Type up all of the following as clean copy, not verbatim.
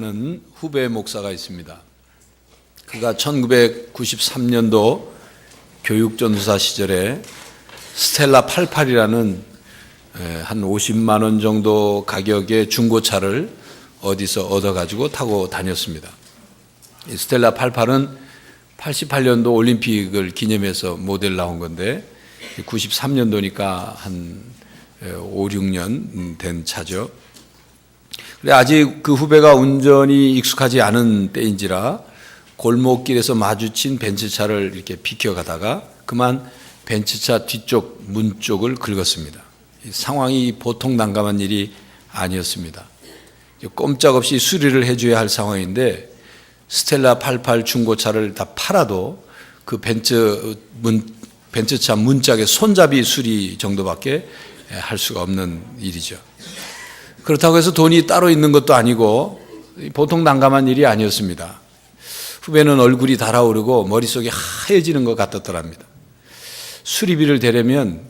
하는 후배 목사가 있습니다. 그가 1993년도 교육전도사 시절에 스텔라 88이라는 한 50만 원 정도 가격의 중고차를 어디서 얻어가지고 타고 다녔습니다. 이 스텔라 88은 88년도 올림픽을 기념해서 모델 나온 건데 93년도니까 한 5, 6년 된 차죠. 아직 그 후배가 운전이 익숙하지 않은 때인지라 골목길에서 마주친 벤츠차를 이렇게 비켜가다가 그만 벤츠차 뒤쪽 문 쪽을 긁었습니다. 상황이 보통 난감한 일이 아니었습니다. 꼼짝없이 수리를 해줘야 할 상황인데 스텔라 88 중고차를 다 팔아도 그 벤츠차 문짝의 손잡이 수리 정도밖에 할 수가 없는 일이죠. 그렇다고 해서 돈이 따로 있는 것도 아니고 보통 난감한 일이 아니었습니다. 후배는 얼굴이 달아오르고 머릿속이 하얘지는 것 같았더랍니다. 수리비를 대려면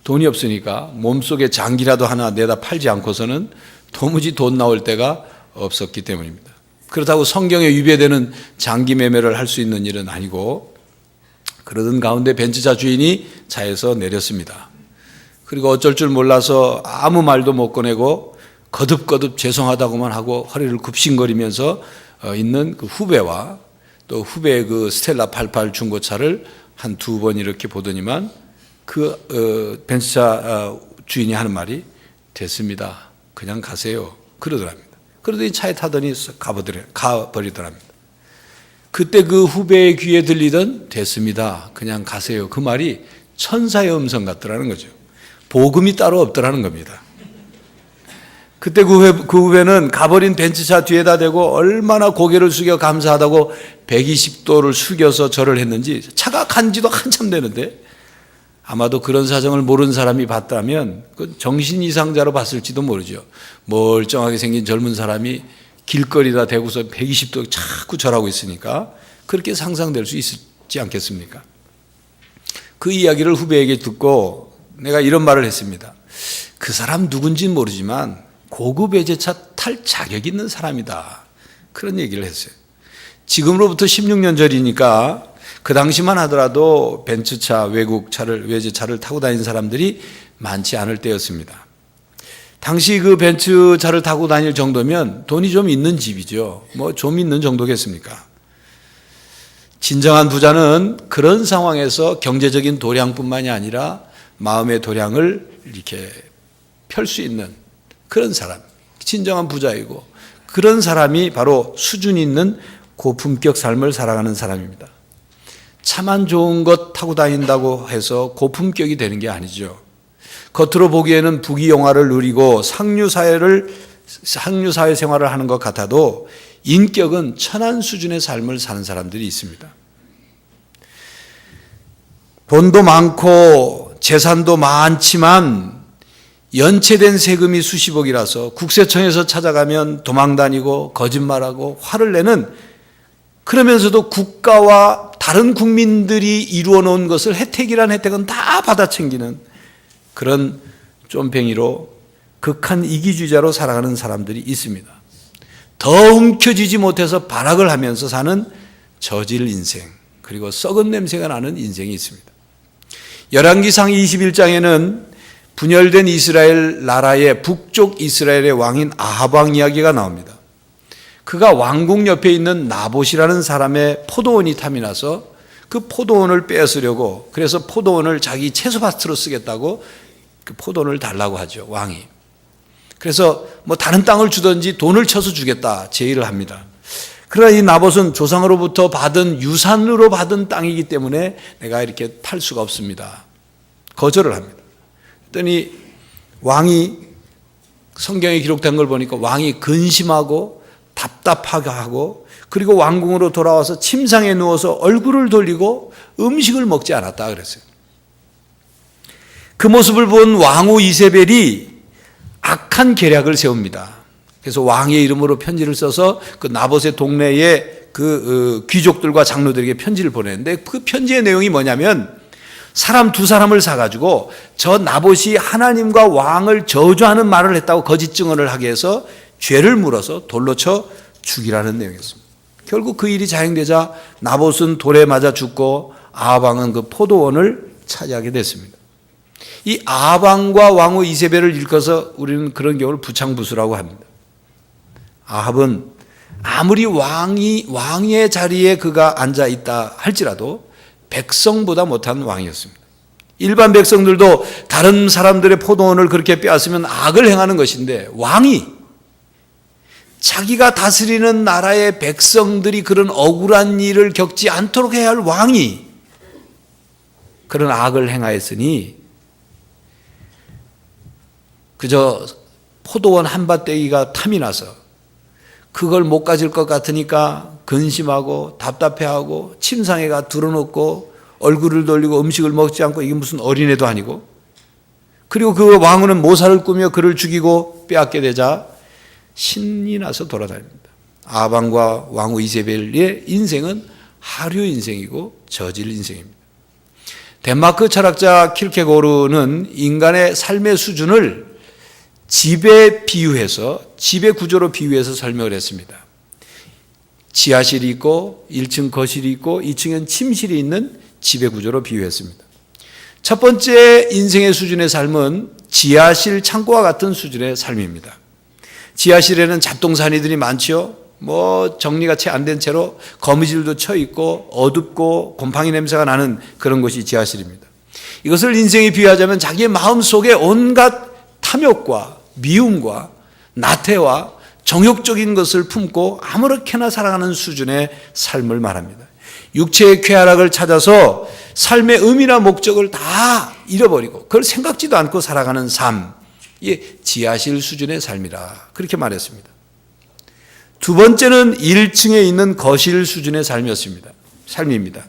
돈이 없으니까 몸속에 장기라도 하나 내다 팔지 않고서는 도무지 돈 나올 데가 없었기 때문입니다. 그렇다고 성경에 위배되는 장기 매매를 할 수 있는 일은 아니고 그러던 가운데 벤츠차 주인이 차에서 내렸습니다. 그리고 어쩔 줄 몰라서 아무 말도 못 꺼내고 거듭거듭 죄송하다고만 하고 허리를 굽신거리면서 있는 그 후배와 또 후배의 그 스텔라 88 중고차를 한 두 번 이렇게 보더니만 그 벤츠차 주인이 하는 말이 됐습니다. 그냥 가세요. 그러더랍니다. 그러더니 차에 타더니 가버리더랍니다. 그때 그 후배의 귀에 들리던 됐습니다. 그냥 가세요. 그 말이 천사의 음성 같더라는 거죠. 복음이 따로 없더라는 겁니다. 그때 그 후배는 가버린 벤츠차 뒤에다 대고 얼마나 고개를 숙여 감사하다고 120도를 숙여서 절을 했는지 차가 간 지도 한참 되는데 아마도 그런 사정을 모르는 사람이 봤다면 그 정신 이상자로 봤을지도 모르죠. 멀쩡하게 생긴 젊은 사람이 길거리다 대고서 120도 자꾸 절하고 있으니까 그렇게 상상될 수 있지 않겠습니까? 그 이야기를 후배에게 듣고 내가 이런 말을 했습니다. 그 사람 누군지는 모르지만 고급 외제차 탈 자격이 있는 사람이다. 그런 얘기를 했어요. 지금으로부터 16년 전이니까 그 당시만 하더라도 벤츠차, 외제차를 타고 다니는 사람들이 많지 않을 때였습니다. 당시 그 벤츠차를 타고 다닐 정도면 돈이 좀 있는 집이죠. 뭐 좀 있는 정도겠습니까? 진정한 부자는 그런 상황에서 경제적인 도량뿐만이 아니라 마음의 도량을 이렇게 펼 수 있는 그런 사람, 진정한 부자이고 그런 사람이 바로 수준 있는 고품격 삶을 살아가는 사람입니다. 차만 좋은 것 타고 다닌다고 해서 고품격이 되는 게 아니죠. 겉으로 보기에는 부귀영화를 누리고 상류사회 생활을 하는 것 같아도 인격은 천한 수준의 삶을 사는 사람들이 있습니다. 돈도 많고 재산도 많지만 연체된 세금이 수십억이라서 국세청에서 찾아가면 도망다니고 거짓말하고 화를 내는, 그러면서도 국가와 다른 국민들이 이루어 놓은 것을 혜택이란 혜택은 다 받아 챙기는 그런 쫌팽이로 극한 이기주의자로 살아가는 사람들이 있습니다. 더 움켜쥐지 못해서 발악을 하면서 사는 저질 인생, 그리고 썩은 냄새가 나는 인생이 있습니다. 열왕기상 21장에는 분열된 이스라엘 나라의 북쪽 이스라엘의 왕인 아합 왕 이야기가 나옵니다. 그가 왕궁 옆에 있는 나봇이라는 사람의 포도원이 탐이 나서 그 포도원을 빼앗으려고, 그래서 포도원을 자기 채소밭으로 쓰겠다고 그 포도원을 달라고 하죠, 왕이. 그래서 뭐 다른 땅을 주든지 돈을 쳐서 주겠다 제의를 합니다. 그러나 이 나봇은 조상으로부터 받은 유산으로 받은 땅이기 때문에 내가 이렇게 팔 수가 없습니다. 거절을 합니다. 그랬더니 왕이, 성경에 기록된 걸 보니까 왕이 근심하고 답답하게 하고, 그리고 왕궁으로 돌아와서 침상에 누워서 얼굴을 돌리고 음식을 먹지 않았다 그랬어요. 그 모습을 본 왕후 이세벨이 악한 계략을 세웁니다. 그래서 왕의 이름으로 편지를 써서 그 나봇의 동네에 그 귀족들과 장로들에게 편지를 보내는데 그 편지의 내용이 뭐냐면 사람 두 사람을 사가지고 저 나봇이 하나님과 왕을 저주하는 말을 했다고 거짓 증언을 하게 해서 죄를 물어서 돌로 쳐 죽이라는 내용이었습니다. 결국 그 일이 자행되자 나봇은 돌에 맞아 죽고 아합 왕은 그 포도원을 차지하게 됐습니다. 이 아합 왕과 왕후 이세벨을 일컬어서 우리는 그런 경우를 부창부수라고 합니다. 아합은 아무리 왕의 자리에 그가 앉아 있다 할지라도 백성보다 못한 왕이었습니다. 일반 백성들도 다른 사람들의 포도원을 그렇게 빼앗으면 악을 행하는 것인데, 왕이 자기가 다스리는 나라의 백성들이 그런 억울한 일을 겪지 않도록 해야 할 왕이 그런 악을 행하였으니 그저 포도원 한밭떼기가 탐이 나서 그걸 못 가질 것 같으니까 근심하고 답답해하고 침상에가 들어놓고 얼굴을 돌리고 음식을 먹지 않고, 이게 무슨 어린애도 아니고, 그리고 그 왕후는 모사를 꾸며 그를 죽이고 빼앗게 되자 신이 나서 돌아다닙니다. 아합 왕과 왕후 이세벨의 인생은 하류 인생이고 저질 인생입니다. 덴마크 철학자 킬케고르는 인간의 삶의 수준을 집에 비유해서, 집의 구조로 비유해서 설명을 했습니다. 지하실이 있고 1층 거실이 있고 2층엔 침실이 있는 집의 구조로 비유했습니다. 첫 번째 인생의 수준의 삶은 지하실 창고와 같은 수준의 삶입니다. 지하실에는 잡동사니들이 많지요. 정리가 채 안 된 채로 거미줄도 쳐 있고 어둡고 곰팡이 냄새가 나는 그런 곳이 지하실입니다. 이것을 인생에 비유하자면 자기의 마음속에 온갖 탐욕과 미움과 나태와 정욕적인 것을 품고 아무렇게나 살아가는 수준의 삶을 말합니다. 육체의 쾌락을 찾아서 삶의 의미나 목적을 다 잃어버리고 그걸 생각지도 않고 살아가는 삶, 이게 지하실 수준의 삶이라 그렇게 말했습니다. 두 번째는 1층에 있는 거실 수준의 삶입니다.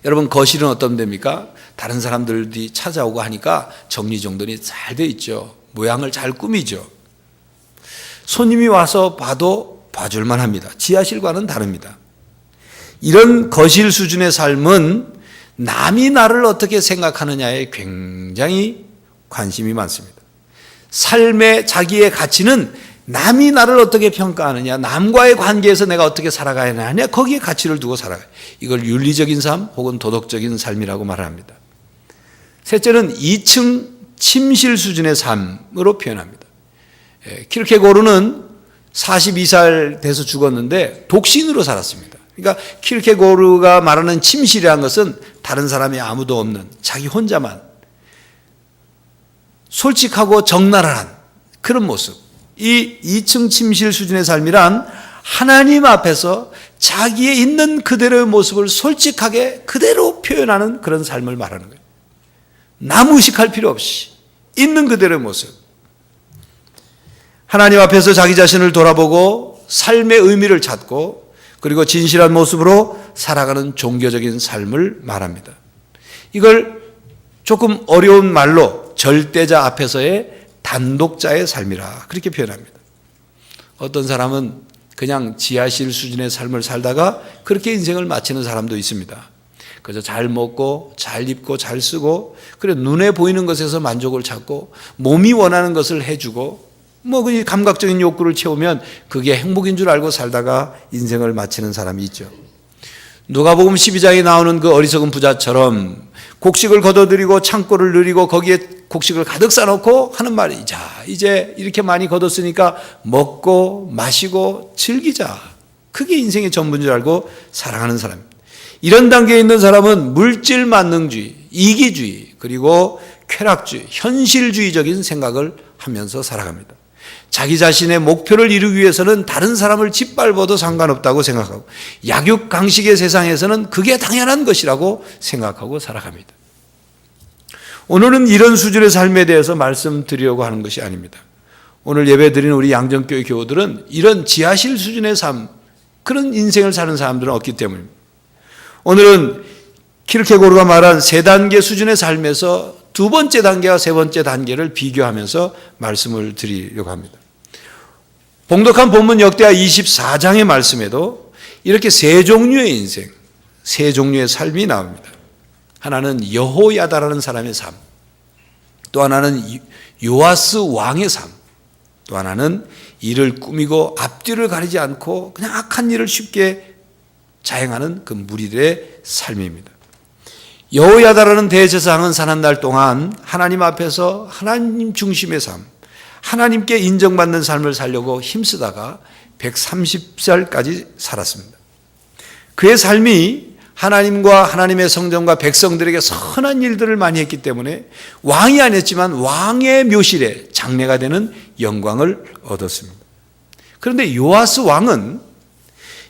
여러분, 거실은 어떤 데입니까? 다른 사람들이 찾아오고 하니까 정리정돈이 잘 돼 있죠. 모양을 잘 꾸미죠. 손님이 와서 봐도 봐줄만 합니다. 지하실과는 다릅니다. 이런 거실 수준의 삶은 남이 나를 어떻게 생각하느냐에 굉장히 관심이 많습니다. 삶의 자기의 가치는 남이 나를 어떻게 평가하느냐, 남과의 관계에서 내가 어떻게 살아가야 하느냐, 거기에 가치를 두고 살아가요. 이걸 윤리적인 삶 혹은 도덕적인 삶이라고 말을 합니다. 셋째는 2층 침실 수준의 삶으로 표현합니다. 킬케고르는 42살 돼서 죽었는데 독신으로 살았습니다. 그러니까 킬케고르가 말하는 침실이라는 것은 다른 사람이 아무도 없는 자기 혼자만 솔직하고 적나라한 그런 모습. 이 2층 침실 수준의 삶이란 하나님 앞에서 자기의 있는 그대로의 모습을 솔직하게 그대로 표현하는 그런 삶을 말하는 거예요. 남 의식할 필요 없이 있는 그대로의 모습. 하나님 앞에서 자기 자신을 돌아보고 삶의 의미를 찾고 그리고 진실한 모습으로 살아가는 종교적인 삶을 말합니다. 이걸 조금 어려운 말로 절대자 앞에서의 단독자의 삶이라 그렇게 표현합니다. 어떤 사람은 그냥 지하실 수준의 삶을 살다가 그렇게 인생을 마치는 사람도 있습니다. 그래서 잘 먹고 잘 입고 잘 쓰고 그래 눈에 보이는 것에서 만족을 찾고 몸이 원하는 것을 해주고 그 감각적인 욕구를 채우면 그게 행복인 줄 알고 살다가 인생을 마치는 사람이 있죠. 누가복음 12장에 나오는 그 어리석은 부자처럼 곡식을 거둬들이고 창고를 누리고 거기에 곡식을 가득 싸놓고 하는 말이, 자 이제 이렇게 많이 거뒀으니까 먹고 마시고 즐기자. 그게 인생의 전부인 줄 알고 살아가는 사람입니다. 이런 단계에 있는 사람은 물질 만능주의, 이기주의, 그리고 쾌락주의, 현실주의적인 생각을 하면서 살아갑니다. 자기 자신의 목표를 이루기 위해서는 다른 사람을 짓밟아도 상관없다고 생각하고 약육강식의 세상에서는 그게 당연한 것이라고 생각하고 살아갑니다. 오늘은 이런 수준의 삶에 대해서 말씀드리려고 하는 것이 아닙니다. 오늘 예배드리는 우리 양정교회 교우들은 이런 지하실 수준의 삶, 그런 인생을 사는 사람들은 없기 때문입니다. 오늘은 킬케고르가 말한 3단계 수준의 삶에서 두 번째 단계와 세 번째 단계를 비교하면서 말씀을 드리려고 합니다. 봉독한 본문 역대하 24장의 말씀에도 이렇게 세 종류의 인생, 세 종류의 삶이 나옵니다. 하나는 여호야다라는 사람의 삶, 또 하나는 요아스 왕의 삶, 또 하나는 일을 꾸미고 앞뒤를 가리지 않고 그냥 악한 일을 쉽게 자행하는 그 무리들의 삶입니다. 여호야다라는 대제사장은 사는 날 동안 하나님 앞에서 하나님 중심의 삶, 하나님께 인정받는 삶을 살려고 힘쓰다가 130살까지 살았습니다. 그의 삶이 하나님과 하나님의 성전과 백성들에게 선한 일들을 많이 했기 때문에 왕이 아니었지만 왕의 묘실에 장례가 되는 영광을 얻었습니다. 그런데 요아스 왕은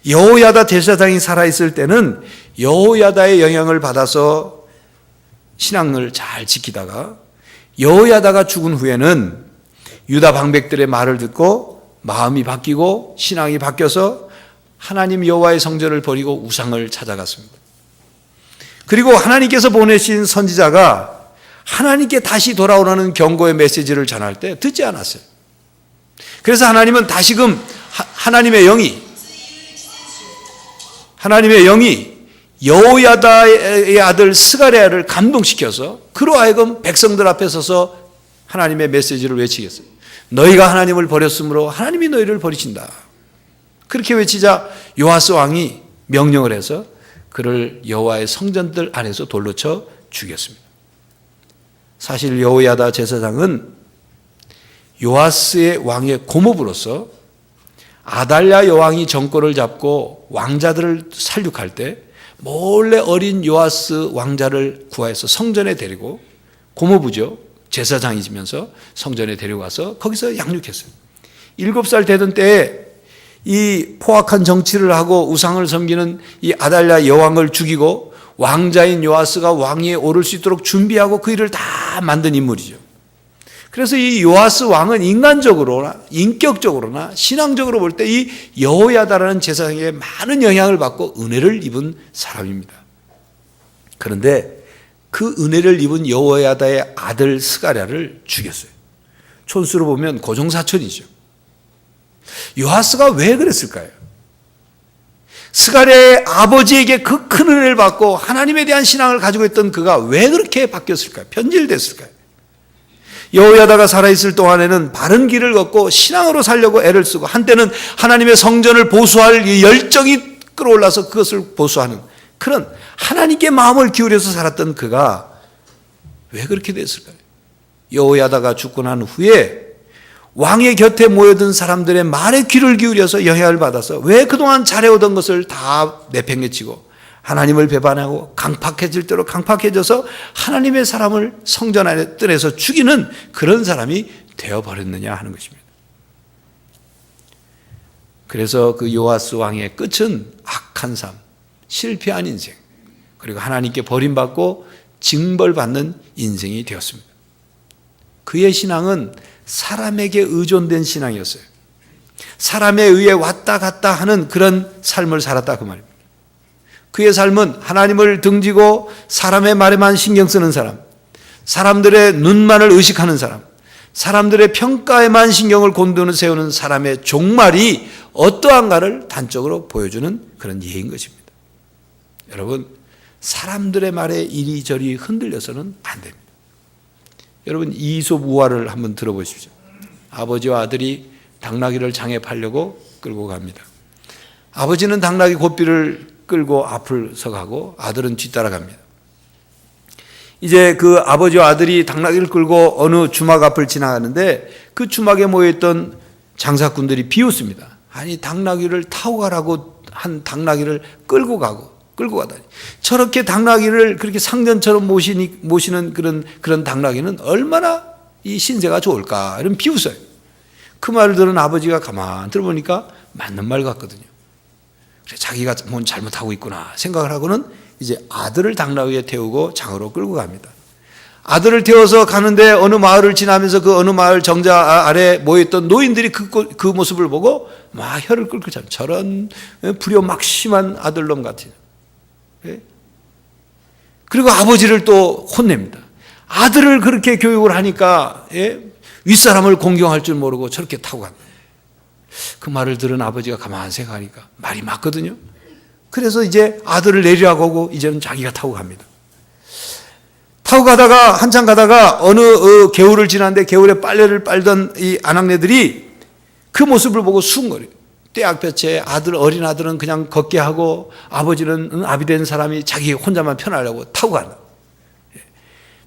여호야다 대제사장이 살아있을 때는 여호야다의 영향을 받아서 신앙을 잘 지키다가 여호야다가 죽은 후에는 유다 방백들의 말을 듣고 마음이 바뀌고 신앙이 바뀌어서 하나님 여호와의 성전을 버리고 우상을 찾아갔습니다. 그리고 하나님께서 보내신 선지자가 하나님께 다시 돌아오라는 경고의 메시지를 전할 때 듣지 않았어요. 그래서 하나님은 다시금 하나님의 영이 여호야다의 아들 스가랴를 감동시켜서 그로 하여금 백성들 앞에 서서 하나님의 메시지를 외치겠어요. 너희가 하나님을 버렸으므로 하나님이 너희를 버리신다. 그렇게 외치자 요아스 왕이 명령을 해서 그를 여호와의 성전들 안에서 돌로 쳐 죽였습니다. 사실 여호야다 제사장은 요아스의 왕의 고모부로서 아달랴 여왕이 정권을 잡고 왕자들을 살육할 때 몰래 어린 요아스 왕자를 구하여서 성전에 데리고, 고모부죠, 제사장이지면서 성전에 데려가서 거기서 양육했어요. 7살 되던 때에 이 포악한 정치를 하고 우상을 섬기는 이 아달랴 여왕을 죽이고 왕자인 요아스가 왕위에 오를 수 있도록 준비하고 그 일을 다 만든 인물이죠. 그래서 이 요아스 왕은 인간적으로나 인격적으로나 신앙적으로 볼 때 이 여호야다라는 제사장에게 많은 영향을 받고 은혜를 입은 사람입니다. 그런데 그 은혜를 입은 여호야다의 아들 스가랴를 죽였어요. 촌수로 보면 고종사촌이죠. 요아스가 왜 그랬을까요? 스가랴의 아버지에게 그 큰 은혜를 받고 하나님에 대한 신앙을 가지고 있던 그가 왜 그렇게 바뀌었을까요? 변질됐을까요? 여호야다가 살아있을 동안에는 바른 길을 걷고 신앙으로 살려고 애를 쓰고 한때는 하나님의 성전을 보수할 열정이 끌어올라서 그것을 보수하는 그런 하나님께 마음을 기울여서 살았던 그가 왜 그렇게 됐을까요? 여호야다가 죽고 난 후에 왕의 곁에 모여든 사람들의 말에 귀를 기울여서 영향을 받아서 왜 그동안 잘해오던 것을 다 내팽개치고 하나님을 배반하고 강팍해질 대로 강팍해져서 하나님의 사람을 성전 안에 뜰에서 죽이는 그런 사람이 되어버렸느냐 하는 것입니다. 그래서 그 요아스 왕의 끝은 악한 삶, 실패한 인생, 그리고 하나님께 버림받고 징벌받는 인생이 되었습니다. 그의 신앙은 사람에게 의존된 신앙이었어요. 사람에 의해 왔다 갔다 하는 그런 삶을 살았다 그 말입니다. 그의 삶은 하나님을 등지고 사람의 말에만 신경 쓰는 사람, 사람들의 눈만을 의식하는 사람, 사람들의 평가에만 신경을 곤두는 세우는 사람의 종말이 어떠한가를 단적으로 보여주는 그런 예인 것입니다. 여러분, 사람들의 말에 이리저리 흔들려서는 안 됩니다. 여러분, 이솝 우화를 한번 들어보십시오. 아버지와 아들이 당나귀를 장에 팔려고 끌고 갑니다. 아버지는 당나귀 고삐를 끌고 앞을 서가고 아들은 뒤따라갑니다. 이제 그 아버지와 아들이 당나귀를 끌고 어느 주막 앞을 지나가는데 그 주막에 모여있던 장사꾼들이 비웃습니다. 아니, 당나귀를 타고 가라고 한 당나귀를 끌고 가다니. 저렇게 당나귀를 그렇게 상전처럼 모시는 그런 당나귀는 얼마나 이 신세가 좋을까, 이런 비웃어요. 그 말을 들은 아버지가 가만 들어보니까 맞는 말 같거든요. 자기가 뭔 잘못하고 있구나 생각을 하고는 이제 아들을 당나귀에 태우고 장으로 끌고 갑니다. 아들을 태워서 가는데 어느 마을을 지나면서 그 어느 마을 정자 아래 모여있던 노인들이 그 모습을 보고 막 혀를 끓고 참 저런 불효막심한 아들놈 같아요. 그리고 아버지를 또 혼냅니다. 아들을 그렇게 교육을 하니까 윗사람을 공경할 줄 모르고 저렇게 타고 간다. 그 말을 들은 아버지가 가만히 생각하니까 말이 맞거든요. 그래서 이제 아들을 내리라고 하고 이제는 자기가 타고 갑니다. 타고 가다가 한참 가다가 어느 개울을 지났는데 개울에 빨래를 빨던 이 아낙네들이 그 모습을 보고 수군거려요. 떼약볕에 어린 아들은 그냥 걷게 하고 아버지는 아비된 사람이 자기 혼자만 편하려고 타고 간다.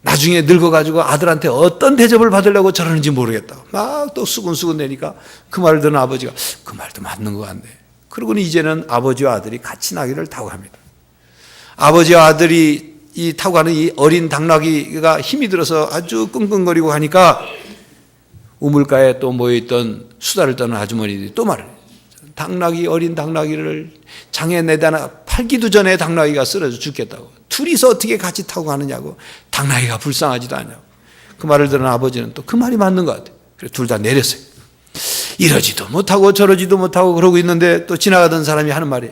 나중에 늙어가지고 아들한테 어떤 대접을 받으려고 저러는지 모르겠다. 막 또 수근수근 대니까 그 말을 듣는 아버지가 그 말도 맞는 것 같네. 그러고는 이제는 아버지와 아들이 같이 나귀를 타고 갑니다. 아버지와 아들이 타고 가는 이 어린 당나귀가 힘이 들어서 아주 끙끙거리고 가니까 우물가에 또 모여있던 수다를 떠는 아주머니들이 또 말을 해요. 어린 당나귀를 장에 내다 팔기도 전에 당나귀가 쓰러져 죽겠다고. 둘이서 어떻게 같이 타고 가느냐고. 당나귀가 불쌍하지도 않냐고. 그 말을 들은 아버지는 또 그 말이 맞는 것 같아요. 그래서 둘 다 내렸어요. 이러지도 못하고 저러지도 못하고 그러고 있는데 또 지나가던 사람이 하는 말이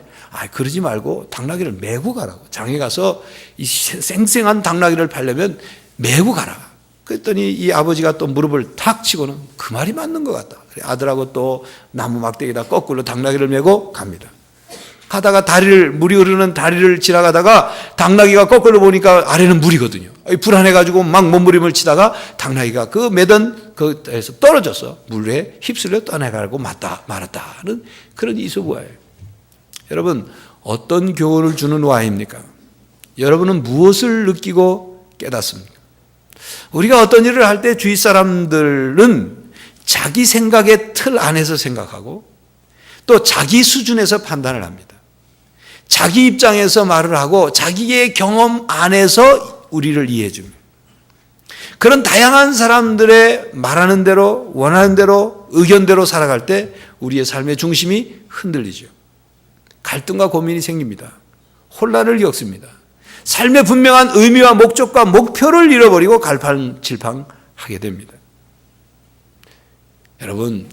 그러지 말고 당나귀를 메고 가라고. 장에 가서 이 쌩쌩한 당나귀를 팔려면 메고 가라. 그랬더니 이 아버지가 또 무릎을 탁 치고는 그 말이 맞는 것 같다. 아들하고 또 나무 막대기에다 거꾸로 당나귀를 메고 갑니다. 가다가 물이 흐르는 다리를 지나가다가 당나귀가 거꾸로 보니까 아래는 물이거든요. 불안해가지고 막 몸부림을 치다가 당나귀가 그 매던 그에서 떨어져서 물에 휩쓸려 떠나가고 말았다는 그런 이소부화예요. 여러분, 어떤 교훈을 주는 와입니까? 여러분은 무엇을 느끼고 깨닫습니까? 우리가 어떤 일을 할 때 주위 사람들은 자기 생각의 틀 안에서 생각하고 또 자기 수준에서 판단을 합니다. 자기 입장에서 말을 하고 자기의 경험 안에서 우리를 이해해 줍니다. 그런 다양한 사람들의 말하는 대로 원하는 대로 의견대로 살아갈 때 우리의 삶의 중심이 흔들리죠. 갈등과 고민이 생깁니다. 혼란을 겪습니다. 삶의 분명한 의미와 목적과 목표를 잃어버리고 갈팡질팡하게 됩니다. 여러분,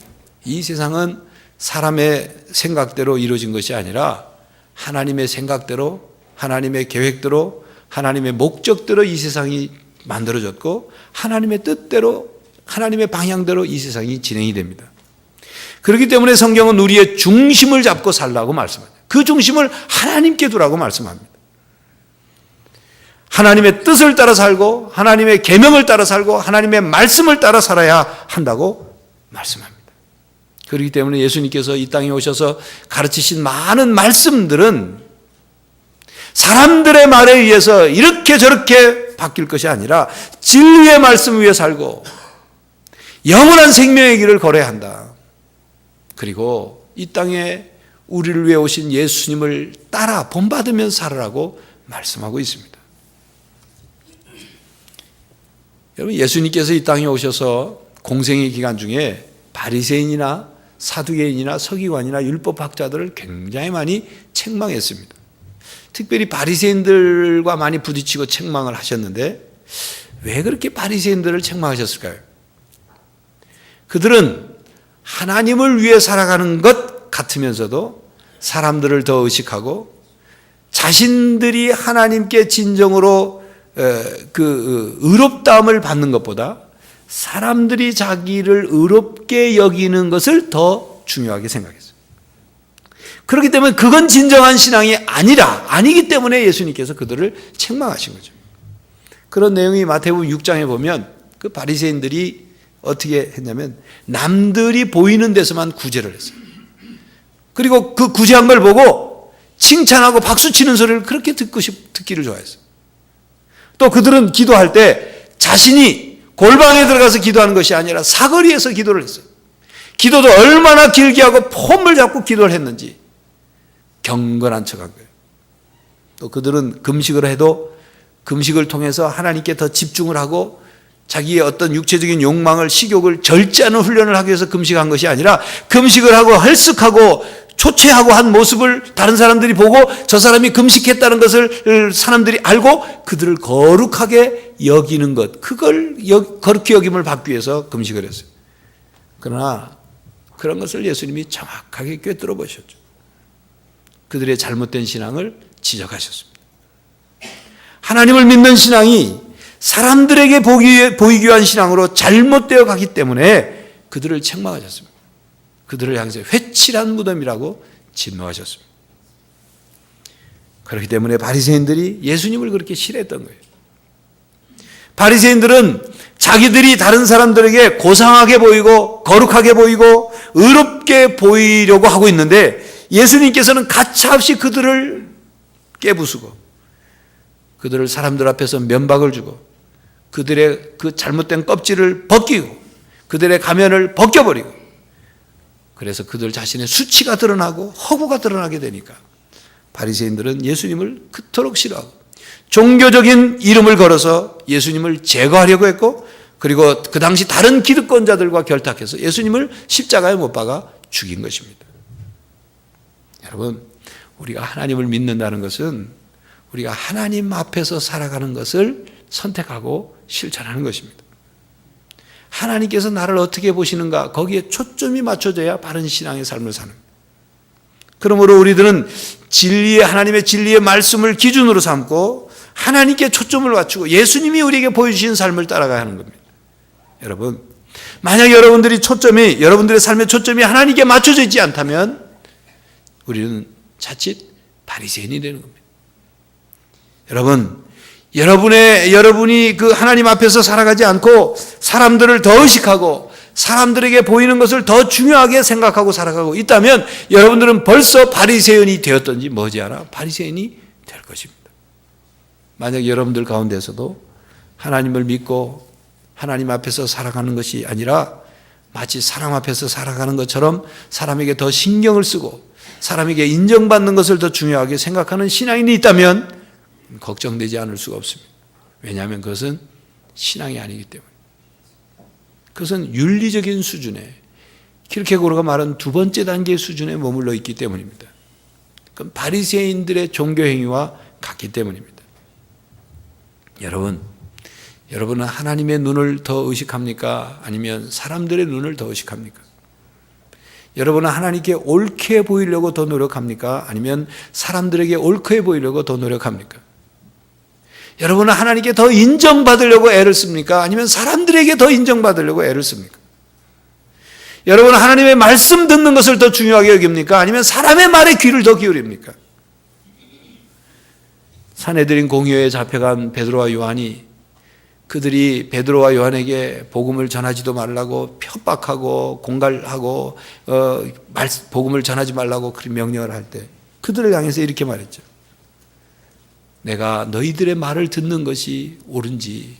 이 세상은 사람의 생각대로 이루어진 것이 아니라 하나님의 생각대로, 하나님의 계획대로, 하나님의 목적대로 이 세상이 만들어졌고 하나님의 뜻대로, 하나님의 방향대로 이 세상이 진행이 됩니다. 그렇기 때문에 성경은 우리의 중심을 잡고 살라고 말씀합니다. 그 중심을 하나님께 두라고 말씀합니다. 하나님의 뜻을 따라 살고 하나님의 계명을 따라 살고 하나님의 말씀을 따라 살아야 한다고 말씀합니다. 그렇기 때문에 예수님께서 이 땅에 오셔서 가르치신 많은 말씀들은 사람들의 말에 의해서 이렇게 저렇게 바뀔 것이 아니라 진리의 말씀 위에 살고 영원한 생명의 길을 걸어야 한다. 그리고 이 땅에 우리를 위해 오신 예수님을 따라 본받으면서 살으라고 말씀하고 있습니다. 여러분, 예수님께서 이 땅에 오셔서 공생의 기간 중에 바리새인이나 사두개인이나 서기관이나 율법학자들을 굉장히 많이 책망했습니다. 특별히 바리새인들과 많이 부딪히고 책망을 하셨는데 왜 그렇게 바리새인들을 책망하셨을까요? 그들은 하나님을 위해 살아가는 것 같으면서도 사람들을 더 의식하고 자신들이 하나님께 진정으로 의롭다함을 받는 것보다 사람들이 자기를 의롭게 여기는 것을 더 중요하게 생각했어요. 그렇기 때문에 그건 진정한 신앙이 아니기 때문에 예수님께서 그들을 책망하신 거죠. 그런 내용이 마태복음 6장에 보면 그 바리새인들이 어떻게 했냐면 남들이 보이는 데서만 구제를 했어요. 그리고 그 구제한 걸 보고 칭찬하고 박수치는 소리를 그렇게 듣기를 좋아했어요. 또 그들은 기도할 때 자신이 골방에 들어가서 기도하는 것이 아니라 사거리에서 기도를 했어요. 기도도 얼마나 길게 하고 폼을 잡고 기도를 했는지 경건한 척한 거예요. 또 그들은 금식을 해도 금식을 통해서 하나님께 더 집중을 하고 자기의 어떤 육체적인 욕망을, 식욕을 절제하는 훈련을 하기 위해서 금식한 것이 아니라 금식을 하고 헐쓱하고 초췌하고 한 모습을 다른 사람들이 보고 저 사람이 금식했다는 것을 사람들이 알고 그들을 거룩하게 여기는 것, 그걸 거룩히 여김을 받기 위해서 금식을 했어요. 그러나 그런 것을 예수님이 정확하게 꿰뚫어 보셨죠. 그들의 잘못된 신앙을 지적하셨습니다. 하나님을 믿는 신앙이 사람들에게 보이기 위한 신앙으로 잘못되어 가기 때문에 그들을 책망하셨습니다. 그들을 향해서 회칠한 무덤이라고 진노하셨습니다. 그렇기 때문에 바리새인들이 예수님을 그렇게 싫어했던 거예요. 바리새인들은 자기들이 다른 사람들에게 고상하게 보이고 거룩하게 보이고 의롭게 보이려고 하고 있는데 예수님께서는 가차없이 그들을 깨부수고 그들을 사람들 앞에서 면박을 주고 그들의 그 잘못된 껍질을 벗기고 그들의 가면을 벗겨버리고 그래서 그들 자신의 수치가 드러나고 허구가 드러나게 되니까 바리새인들은 예수님을 그토록 싫어하고 종교적인 이름을 걸어서 예수님을 제거하려고 했고 그리고 그 당시 다른 기득권자들과 결탁해서 예수님을 십자가에 못 박아 죽인 것입니다. 여러분, 우리가 하나님을 믿는다는 것은 우리가 하나님 앞에서 살아가는 것을 선택하고 실천하는 것입니다. 하나님께서 나를 어떻게 보시는가 거기에 초점이 맞춰져야 바른 신앙의 삶을 사는 거예요. 그러므로 우리들은 하나님의 진리의 말씀을 기준으로 삼고 하나님께 초점을 맞추고 예수님이 우리에게 보여주신 삶을 따라가야 하는 겁니다. 여러분, 만약 여러분들의 삶의 초점이 하나님께 맞춰져 있지 않다면 우리는 자칫 바리새인이 되는 겁니다. 여러분이 그 하나님 앞에서 살아가지 않고 사람들을 더 의식하고 사람들에게 보이는 것을 더 중요하게 생각하고 살아가고 있다면 여러분들은 벌써 바리새인이 되었든지 머지않아 바리새인이 될 것입니다. 만약 여러분들 가운데서도 하나님을 믿고 하나님 앞에서 살아가는 것이 아니라 마치 사람 앞에서 살아가는 것처럼 사람에게 더 신경을 쓰고 사람에게 인정받는 것을 더 중요하게 생각하는 신앙인이 있다면 걱정되지 않을 수가 없습니다. 왜냐하면 그것은 신앙이 아니기 때문에. 그것은 윤리적인 수준에 키르케고르가 말한 두 번째 단계의 수준에 머물러 있기 때문입니다. 그건 바리새인들의 종교 행위와 같기 때문입니다. 여러분은 하나님의 눈을 더 의식합니까? 아니면 사람들의 눈을 더 의식합니까? 여러분은 하나님께 옳게 보이려고 더 노력합니까? 아니면 사람들에게 옳게 보이려고 더 노력합니까? 여러분은 하나님께 더 인정받으려고 애를 씁니까? 아니면 사람들에게 더 인정받으려고 애를 씁니까? 여러분은 하나님의 말씀 듣는 것을 더 중요하게 여깁니까? 아니면 사람의 말에 귀를 더 기울입니까? 산헤드린 공회에 잡혀간 베드로와 요한이 그들이 베드로와 요한에게 복음을 전하지도 말라고 협박하고 공갈하고 복음을 전하지 말라고 그런 명령을 할 때 그들을 향해서 이렇게 말했죠. 내가 너희들의 말을 듣는 것이 옳은지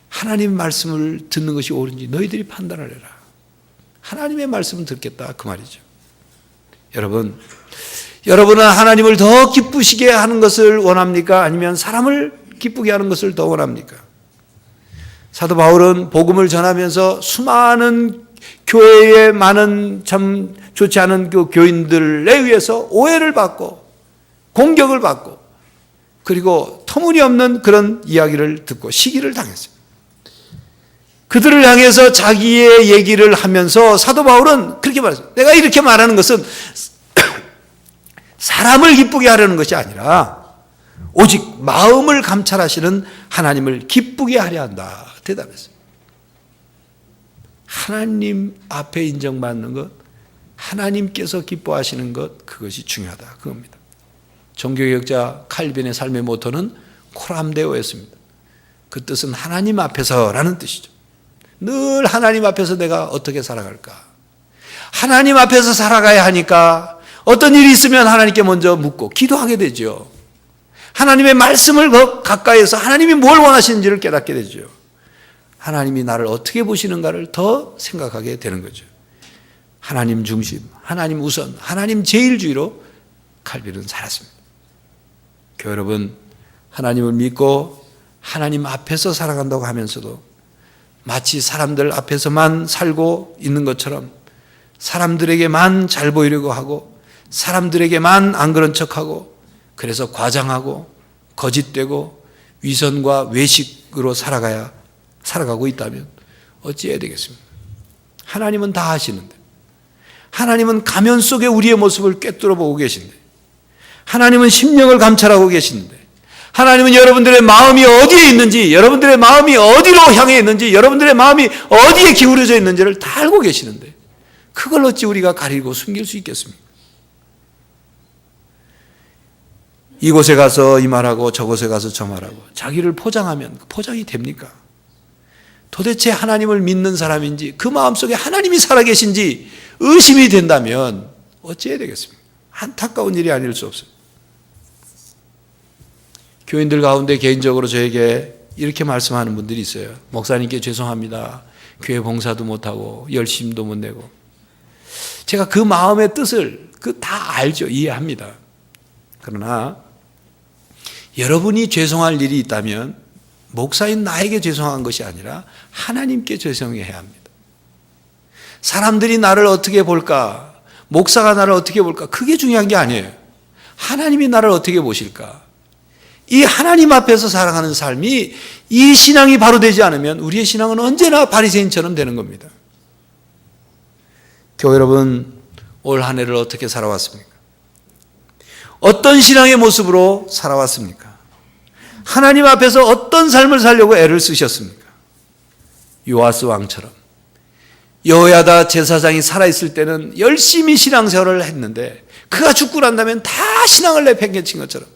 하나님 말씀을 듣는 것이 옳은지 너희들이 판단을 해라. 하나님의 말씀을 듣겠다 그 말이죠. 여러분은 하나님을 더 기쁘시게 하는 것을 원합니까? 아니면 사람을 기쁘게 하는 것을 더 원합니까? 사도 바울은 복음을 전하면서 수많은 교회에 많은 참 좋지 않은 그 교인들에 의해서 오해를 받고 공격을 받고 그리고 터무니없는 그런 이야기를 듣고 시기를 당했어요. 그들을 향해서 자기의 얘기를 하면서 사도 바울은 그렇게 말했어요. 내가 이렇게 말하는 것은 사람을 기쁘게 하려는 것이 아니라 오직 마음을 감찰하시는 하나님을 기쁘게 하려 한다. 대답했어요. 하나님 앞에 인정받는 것, 하나님께서 기뻐하시는 것, 그것이 중요하다. 그겁니다. 종교개혁자 칼빈의 삶의 모토는 코람데오였습니다. 그 뜻은 하나님 앞에서라는 뜻이죠. 늘 하나님 앞에서 내가 어떻게 살아갈까? 하나님 앞에서 살아가야 하니까 어떤 일이 있으면 하나님께 먼저 묻고 기도하게 되죠. 하나님의 말씀을 가까이에서 하나님이 뭘 원하시는지를 깨닫게 되죠. 하나님이 나를 어떻게 보시는가를 더 생각하게 되는 거죠. 하나님 중심, 하나님 우선, 하나님 제일주의로 칼빈은 살았습니다. 교회 여러분, 하나님을 믿고 하나님 앞에서 살아간다고 하면서도 마치 사람들 앞에서만 살고 있는 것처럼 사람들에게만 잘 보이려고 하고 사람들에게만 안 그런 척하고 그래서 과장하고 거짓되고 위선과 외식으로 살아가고 있다면 어찌해야 되겠습니까? 하나님은 다 아시는데 하나님은 가면 속에 우리의 모습을 꿰뚫어 보고 계신데 하나님은 심령을 감찰하고 계시는데 하나님은 여러분들의 마음이 어디에 있는지 여러분들의 마음이 어디로 향해 있는지 여러분들의 마음이 어디에 기울어져 있는지를 다 알고 계시는데 그걸 어찌 우리가 가리고 숨길 수 있겠습니까? 이곳에 가서 이 말하고 저곳에 가서 저 말하고 자기를 포장하면 포장이 됩니까? 도대체 하나님을 믿는 사람인지 그 마음속에 하나님이 살아계신지 의심이 된다면 어찌해야 되겠습니까? 안타까운 일이 아닐 수 없어요. 교인들 가운데 개인적으로 저에게 이렇게 말씀하는 분들이 있어요. 목사님께 죄송합니다. 교회 봉사도 못하고 열심도 못 내고. 제가 그 마음의 뜻을 다 알죠. 이해합니다. 그러나 여러분이 죄송할 일이 있다면 목사인 나에게 죄송한 것이 아니라 하나님께 죄송해야 합니다. 사람들이 나를 어떻게 볼까? 목사가 나를 어떻게 볼까? 그게 중요한 게 아니에요. 하나님이 나를 어떻게 보실까? 이 하나님 앞에서 살아가는 삶이 이 신앙이 바로 되지 않으면 우리의 신앙은 언제나 바리새인처럼 되는 겁니다. 교회 여러분, 올 한 해를 어떻게 살아왔습니까? 어떤 신앙의 모습으로 살아왔습니까? 하나님 앞에서 어떤 삶을 살려고 애를 쓰셨습니까? 요아스 왕처럼 여호야다 제사장이 살아있을 때는 열심히 신앙생활을 했는데 그가 죽고 난 다음엔 다 신앙을 내팽개친 것처럼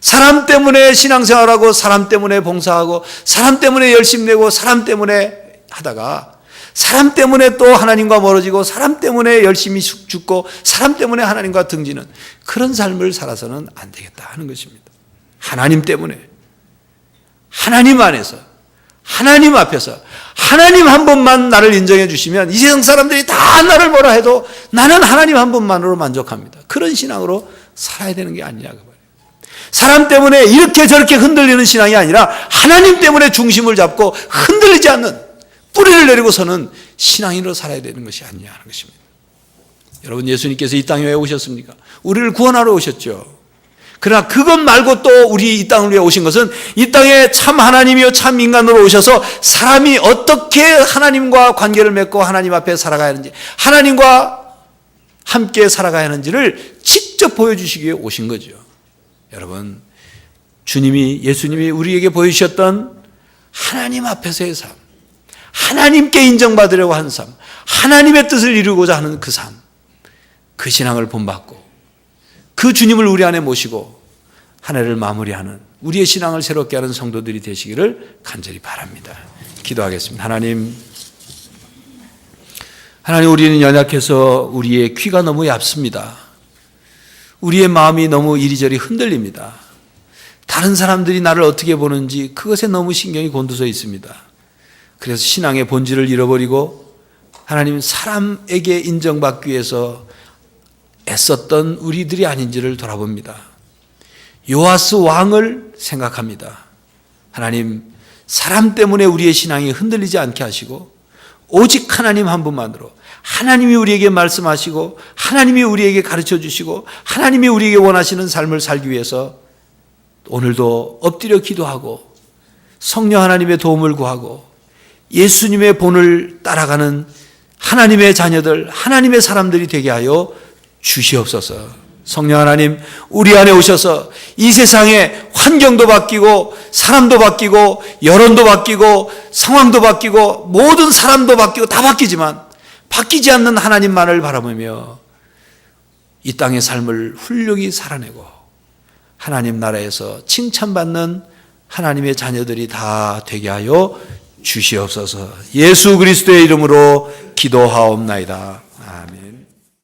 사람 때문에 신앙생활하고 사람 때문에 봉사하고 사람 때문에 열심히 내고 사람 때문에 하다가 사람 때문에 또 하나님과 멀어지고 사람 때문에 열심히 죽고 사람 때문에 하나님과 등지는 그런 삶을 살아서는 안 되겠다 하는 것입니다. 하나님 때문에 하나님 안에서 하나님 앞에서 하나님 한 분만 나를 인정해 주시면 이 세상 사람들이 다 나를 뭐라 해도 나는 하나님 한 분만으로 만족합니다. 그런 신앙으로 살아야 되는 게 아니냐 그 말이에요. 사람 때문에 이렇게 저렇게 흔들리는 신앙이 아니라 하나님 때문에 중심을 잡고 흔들리지 않는 뿌리를 내리고 서는 신앙인으로 살아야 되는 것이 아니냐 하는 것입니다. 여러분, 예수님께서 이 땅에 왜 오셨습니까? 우리를 구원하러 오셨죠. 그러나 그것 말고 또 우리 이 땅을 위해 오신 것은 이 땅에 참 하나님이요 참 인간으로 오셔서 사람이 어떻게 하나님과 관계를 맺고 하나님 앞에 살아가야 하는지 하나님과 함께 살아가야 하는지를 직접 보여주시기 위해 오신 거죠. 여러분, 예수님이 우리에게 보여주셨던 하나님 앞에서의 삶, 하나님께 인정받으려고 하는 삶, 하나님의 뜻을 이루고자 하는 그 삶, 그 신앙을 본받고 그 주님을 우리 안에 모시고 한 해를 마무리하는 우리의 신앙을 새롭게 하는 성도들이 되시기를 간절히 바랍니다. 기도하겠습니다. 하나님, 우리는 연약해서 우리의 귀가 너무 얇습니다. 우리의 마음이 너무 이리저리 흔들립니다. 다른 사람들이 나를 어떻게 보는지 그것에 너무 신경이 곤두서 있습니다. 그래서 신앙의 본질을 잃어버리고 하나님 사람에게 인정받기 위해서 애썼던 우리들이 아닌지를 돌아봅니다. 요아스 왕을 생각합니다. 하나님, 사람 때문에 우리의 신앙이 흔들리지 않게 하시고 오직 하나님 한 분만으로 하나님이 우리에게 말씀하시고 하나님이 우리에게 가르쳐 주시고 하나님이 우리에게 원하시는 삶을 살기 위해서 오늘도 엎드려 기도하고 성령 하나님의 도움을 구하고 예수님의 본을 따라가는 하나님의 자녀들, 하나님의 사람들이 되게 하여 주시옵소서. 성령 하나님, 우리 안에 오셔서 이 세상의 환경도 바뀌고 사람도 바뀌고 여론도 바뀌고 상황도 바뀌고 모든 사람도 바뀌고 다 바뀌지만 바뀌지 않는 하나님만을 바라보며 이 땅의 삶을 훌륭히 살아내고 하나님 나라에서 칭찬받는 하나님의 자녀들이 다 되게 하여 주시옵소서. 예수 그리스도의 이름으로 기도하옵나이다.